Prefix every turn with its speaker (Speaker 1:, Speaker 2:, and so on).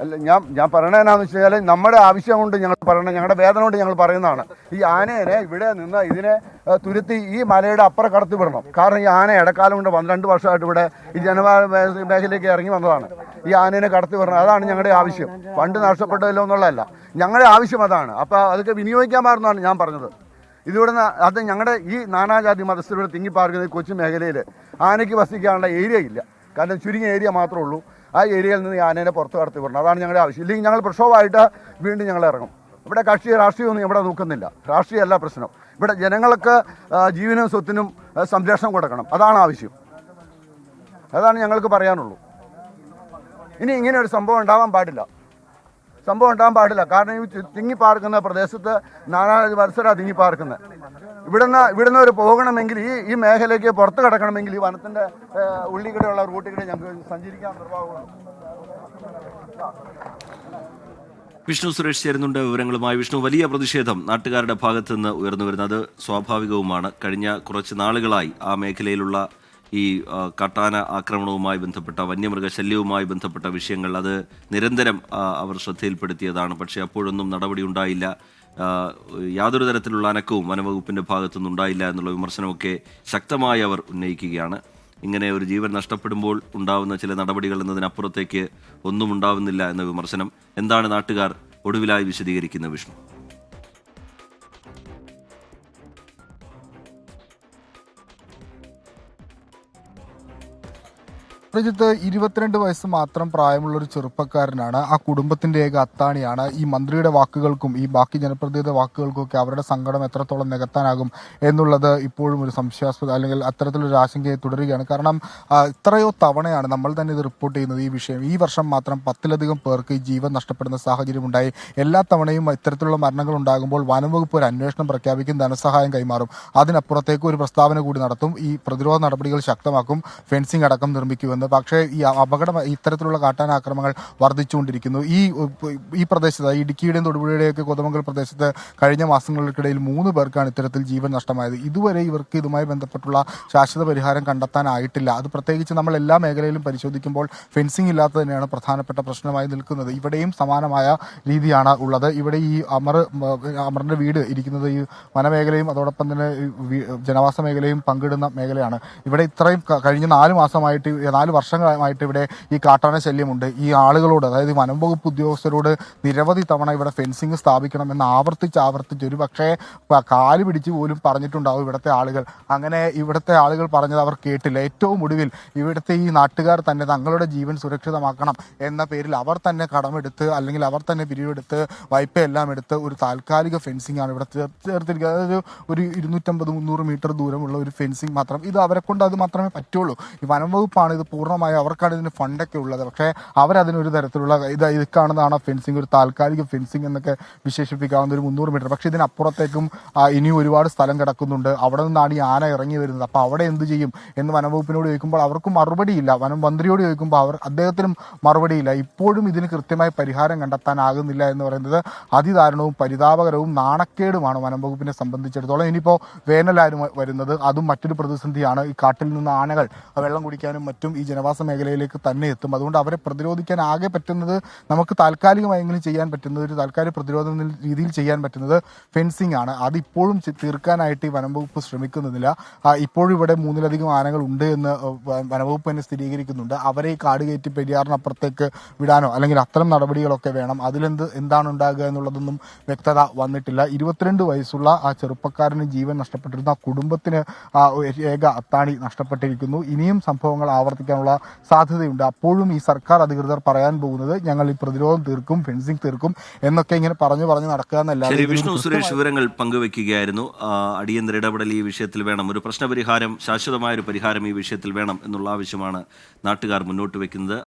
Speaker 1: അല്ല, ഞാൻ പറയണതെന്നാന്ന് വെച്ച് കഴിഞ്ഞാൽ നമ്മുടെ ആവശ്യം കൊണ്ട് ഞങ്ങൾ പറയണത്, ഞങ്ങളുടെ വേദന കൊണ്ട് ഞങ്ങൾ പറയുന്നതാണ്. ഈ ആനേനെ ഇവിടെ നിന്ന് ഇതിനെ തുരുത്തി ഈ മലയുടെ അപ്പുറം കടത്തി വിടണം. കാരണം ഈ ആന ഇടക്കാലം കൊണ്ട് 12 വർഷമായിട്ട് ഇവിടെ ഈ ജനവാസ മേഖലയിലേക്ക് ഇറങ്ങി വന്നതാണ്. ഈ ആനേനെ കടത്തി വിടണം, അതാണ് ഞങ്ങളുടെ ആവശ്യം. ഫണ്ട് നഷ്ടപ്പെട്ടല്ലോ എന്നുള്ളതല്ല, ഞങ്ങളുടെ ആവശ്യം അതാണ്. അപ്പോൾ അതൊക്കെ വിനിയോഗിക്കാൻ പാടുന്നതാണ് ഞാൻ പറഞ്ഞത്. ഇതിവിടുന്ന് അത് ഞങ്ങളുടെ ഈ നാനാജാതി മതസ്ഥരുടെ തിങ്ങിപ്പാർക്കുന്ന ഈ കൊച്ചു മേഖലയിൽ ആനയ്ക്ക് വസിക്കാനുള്ള ഏരിയ ഇല്ല. കാരണം ചുരുങ്ങിയ ഏരിയ മാത്രമേ ഉള്ളൂ. ആ ഏരിയയിൽ നിന്ന് ഈ ആനേനെ പുറത്ത് കടത്തി വിടണം, അതാണ് ഞങ്ങളുടെ ആവശ്യം. ഇല്ലെങ്കിൽ ഞങ്ങൾ പ്രക്ഷോഭമായിട്ട് വീണ്ടും ഞങ്ങൾ ഇറങ്ങും. ഇവിടെ രാഷ്ട്രീയമൊന്നും ഇവിടെ നോക്കുന്നില്ല. രാഷ്ട്രീയമല്ല പ്രശ്നം. ഇവിടെ ജനങ്ങൾക്ക് ജീവനും സ്വത്തിനും സംരക്ഷണം കൊടുക്കണം, അതാണ് ആവശ്യം. അതാണ് ഞങ്ങൾക്ക് പറയാനുള്ളൂ. ഇനി ഇങ്ങനെ ഒരു സംഭവം ഉണ്ടാവാൻ പാടില്ല. കാരണം ഈ തിങ്ങിപ്പാർക്കുന്ന പ്രദേശത്ത് നാനാജാതി മത്സരം തിങ്ങിപ്പാർക്കുന്നത്. ഇവിടുന്ന് ഒരു പോകണമെങ്കിൽ ഈ മേഖലയ്ക്ക് പുറത്ത് കിടക്കണമെങ്കിൽ ഈ വനത്തിൻ്റെ ഉള്ളിൽ റൂട്ടിൽ കൂടെ ഞങ്ങൾക്ക് സഞ്ചരിക്കാൻ നിർവാഹമാണ്.
Speaker 2: വിഷ്ണു സുരേഷ് ചേരുന്നുണ്ട് വിവരങ്ങളുമായി. വിഷ്ണു, വലിയ പ്രതിഷേധം നാട്ടുകാരുടെ ഭാഗത്തു നിന്ന് ഉയർന്നു വരുന്നത് സ്വാഭാവികവുമാണ്. കഴിഞ്ഞ കുറച്ച് നാളുകളായി ആ മേഖലയിലുള്ള ഈ കാട്ടാന ആക്രമണവുമായി ബന്ധപ്പെട്ട വന്യമൃഗശല്യവുമായി ബന്ധപ്പെട്ട വിഷയങ്ങൾ അത് നിരന്തരം അവർ ശ്രദ്ധയിൽപ്പെടുത്തിയതാണ്. പക്ഷേ അപ്പോഴൊന്നും നടപടി ഉണ്ടായില്ല. യാതൊരു തരത്തിലുള്ള അനക്കവും വനവകുപ്പിൻ്റെ ഭാഗത്തുനിന്ന് ഉണ്ടായില്ല എന്നുള്ള വിമർശനമൊക്കെ ശക്തമായി അവർ ഉന്നയിക്കുകയാണ്. ഇങ്ങനെ ഒരു ജീവൻ നഷ്ടപ്പെടുമ്പോൾ ഉണ്ടാവുന്ന ചില നടപടികൾ എന്നതിനപ്പുറത്തേക്ക് ഒന്നും ഉണ്ടാവുന്നില്ല എന്ന വിമർശനം. എന്താണ് നാട്ടുകാർ ഒടുവിലായി വിശദീകരിക്കുന്നത് വിഷ്ണു?
Speaker 3: പ്രജിത്ത് 22 വയസ്സ് മാത്രം പ്രായമുള്ള ഒരു ചെറുപ്പക്കാരനാണ്. ആ കുടുംബത്തിന്റെ ഏക അത്താണിയാണ്. ഈ മന്ത്രിയുടെ വാക്കുകൾക്കും ഈ ബാക്കി ജനപ്രതിനിധിയുടെ വാക്കുകൾക്കും ഒക്കെ അവരുടെ സങ്കടം എത്രത്തോളം നികത്താനാകും എന്നുള്ളത് ഇപ്പോഴും ഒരു സംശയാസ്പദ അല്ലെങ്കിൽ അത്തരത്തിലൊരു ആശങ്കയെ തുടരുകയാണ്. കാരണം ഇത്രയോ തവണയാണ് നമ്മൾ തന്നെ ഇത് റിപ്പോർട്ട് ചെയ്യുന്നത്. ഈ വിഷയം ഈ വർഷം മാത്രം 10-ലധികം പേർക്ക് ഈ ജീവൻ നഷ്ടപ്പെടുന്ന സാഹചര്യം ഉണ്ടായി. എല്ലാ തവണയും ഇത്തരത്തിലുള്ള മരണങ്ങൾ ഉണ്ടാകുമ്പോൾ വനംവകുപ്പ് ഒരു അന്വേഷണം പ്രഖ്യാപിക്കും, ധനസഹായം കൈമാറും. അതിനപ്പുറത്തേക്ക് ഒരു പ്രസ്താവന കൂടി നടത്തും, ഈ പ്രതിരോധ നടപടികൾ ശക്തമാക്കും, ഫെൻസിംഗ് അടക്കം നിർമ്മിക്കുമെന്ന്. പക്ഷേ ഈ ഇത്തരത്തിലുള്ള കാട്ടാന ആക്രമണങ്ങൾ വർദ്ധിച്ചുകൊണ്ടിരിക്കുന്നു. ഈ പ്രദേശത്ത് ഇടുക്കിയുടെയും തൊടുപുഴയുടെയൊക്കെ കൊതമംഗൽ പ്രദേശത്ത് കഴിഞ്ഞ മാസങ്ങൾക്കിടയിൽ 3 പേർക്കാണ് ഇത്തരത്തിൽ ജീവൻ നഷ്ടമായത്. ഇതുവരെ ഇവർക്ക് ഇതുമായി ബന്ധപ്പെട്ടുള്ള ശാശ്വത പരിഹാരം കണ്ടെത്താനായിട്ടില്ല. അത് പ്രത്യേകിച്ച് നമ്മൾ എല്ലാ മേഖലയിലും പരിശോധിക്കുമ്പോൾ ഫെൻസിംഗ് ഇല്ലാത്തത് തന്നെയാണ് പ്രധാനപ്പെട്ട പ്രശ്നമായി നിൽക്കുന്നത്. ഇവിടെയും സമാനമായ രീതിയാണ് ഉള്ളത്. ഇവിടെ ഈ അമറിന്റെ വീട് ഇരിക്കുന്നത് ഈ വനമേഖലയും അതോടൊപ്പം തന്നെ ജനവാസ മേഖലയും പങ്കിടുന്ന മേഖലയാണ്. ഇവിടെ ഇത്രയും കഴിഞ്ഞ 4 വർഷങ്ങളായിട്ട് ഇവിടെ ഈ കാട്ടാന ശല്യമുണ്ട്. ഈ ആളുകളോട്, അതായത് വനം വകുപ്പ് ഉദ്യോഗസ്ഥരോട് നിരവധി തവണ ഇവിടെ ഫെൻസിങ് സ്ഥാപിക്കണമെന്ന് ആവർത്തിച്ച് ഒരു പക്ഷേ കാല് പിടിച്ച് പോലും പറഞ്ഞിട്ടുണ്ടാവും ഇവിടുത്തെ ആളുകൾ. അങ്ങനെ ഇവിടുത്തെ ആളുകൾ പറഞ്ഞത് അവർ കേട്ടില്ല. ഏറ്റവും ഒടുവിൽ ഇവിടുത്തെ ഈ നാട്ടുകാർ തന്നെ തങ്ങളുടെ ജീവൻ സുരക്ഷിതമാക്കണം എന്ന പേരിൽ അവർ തന്നെ കടമെടുത്ത് അല്ലെങ്കിൽ അവർ തന്നെ പിരിവെടുത്ത് വായ്പയെല്ലാം എടുത്ത് ഒരു താൽക്കാലിക ഫെൻസിംഗ് ആണ് ഇവിടെ ചേർത്തിരിക്കുന്നത്. അതായത് ഒരു 250-300 മീറ്റർ ദൂരമുള്ള ഒരു ഫെൻസിങ് മാത്രം. ഇത് അവരെ കൊണ്ട് അത് മാത്രമേ പറ്റുള്ളൂ. ഈ വനം വകുപ്പാണ് ഇത് പൂർണ്ണമായി, അവർക്കാണ് ഇതിന് ഫണ്ടൊക്കെ ഉള്ളത്. പക്ഷേ അവരതിനൊരു തരത്തിലുള്ള ഇത് കാണുന്നതാണ് ഫെൻസിങ്, ഒരു താൽക്കാലിക ഫെൻസിങ് എന്നൊക്കെ വിശേഷിപ്പിക്കാവുന്ന ഒരു 300 മീറ്റർ. പക്ഷേ ഇതിനപ്പുറത്തേക്കും ഇനിയും ഒരുപാട് സ്ഥലം കിടക്കുന്നുണ്ട്. അവിടെ നിന്നാണ് ഈ ആന ഇറങ്ങി വരുന്നത്. അപ്പോൾ അവിടെ എന്ത് ചെയ്യും എന്ന് വനംവകുപ്പിനോട് ചോദിക്കുമ്പോൾ അവർക്ക് മറുപടിയില്ല. വനം മന്ത്രിയോട് ചോദിക്കുമ്പോൾ അദ്ദേഹത്തിനും മറുപടിയില്ല. ഇപ്പോഴും ഇതിന് കൃത്യമായി പരിഹാരം കണ്ടെത്താനാകുന്നില്ല എന്ന് പറയുന്നത് അതിദാരുണവും പരിതാപകരവും നാണക്കേടുമാണ് വനം വകുപ്പിനെ സംബന്ധിച്ചിടത്തോളം. ഇനിയിപ്പോൾ വേനലായിരുന്നു വരുന്നത്, അതും മറ്റൊരു പ്രതിസന്ധിയാണ്. ഈ കാട്ടിൽ നിന്ന് ആനകൾ വെള്ളം കുടിക്കാനും മറ്റും ഈ ജനവാസ മേഖലയിലേക്ക് തന്നെ എത്തും. അതുകൊണ്ട് അവരെ പ്രതിരോധിക്കാൻ ആകെ പറ്റുന്നത്, നമുക്ക് താൽക്കാലികമായെങ്കിലും ചെയ്യാൻ പറ്റുന്നത്, ഒരു താൽക്കാലിക പ്രതിരോധ രീതിയിൽ ചെയ്യാൻ പറ്റുന്നത് ഫെൻസിങ് ആണ്. അതിപ്പോഴും തീർക്കാനായിട്ട് ഈ വനംവകുപ്പ് ശ്രമിക്കുന്നില്ല. ഇപ്പോഴും ഇവിടെ 3-ലധികം ആനകൾ ഉണ്ട് എന്ന് വനംവകുപ്പ് തന്നെ സ്ഥിരീകരിക്കുന്നുണ്ട്. അവരെ ഈ കാട് കയറ്റി പെരിയാറിനപ്പുറത്തേക്ക് വിടാനോ അല്ലെങ്കിൽ അത്തരം നടപടികളൊക്കെ വേണം. എന്താണ് ഉണ്ടാകുക എന്നുള്ളതൊന്നും വ്യക്തത വന്നിട്ടില്ല. 22 വയസ്സുള്ള ആ ചെറുപ്പക്കാരന് ജീവൻ നഷ്ടപ്പെട്ടിരുന്നു. ആ കുടുംബത്തിന് ഏക അത്താണി നഷ്ടപ്പെട്ടിരിക്കുന്നു. ഇനിയും സംഭവങ്ങൾ ആവർത്തിക്കാനുള്ള സാധ്യതയുണ്ട്. അപ്പോഴും ഈ സർക്കാർ അധികൃതർ പറയാൻ പോകുന്നത് ഞങ്ങൾ ഈ പ്രതിരോധം തീർക്കും, ഫെൻസിംഗ് തീർക്കും എന്നൊക്കെ ഇങ്ങനെ പറഞ്ഞു നടക്കുക എന്നല്ലാതെ.
Speaker 2: വിഷ്ണു സുരേഷ് വിവരങ്ങൾ പങ്കുവെക്കുകയായിരുന്നു. അടിയന്തര ഇടപെടൽ ഈ വിഷയത്തിൽ വേണം, ഒരു പ്രശ്നപരിഹാരം, ശാശ്വതമായ ഒരു പരിഹാരം ഈ വിഷയത്തിൽ വേണം എന്നുള്ള ആവശ്യമാണ് നാട്ടുകാർ മുന്നോട്ട് വെക്കുന്നത്.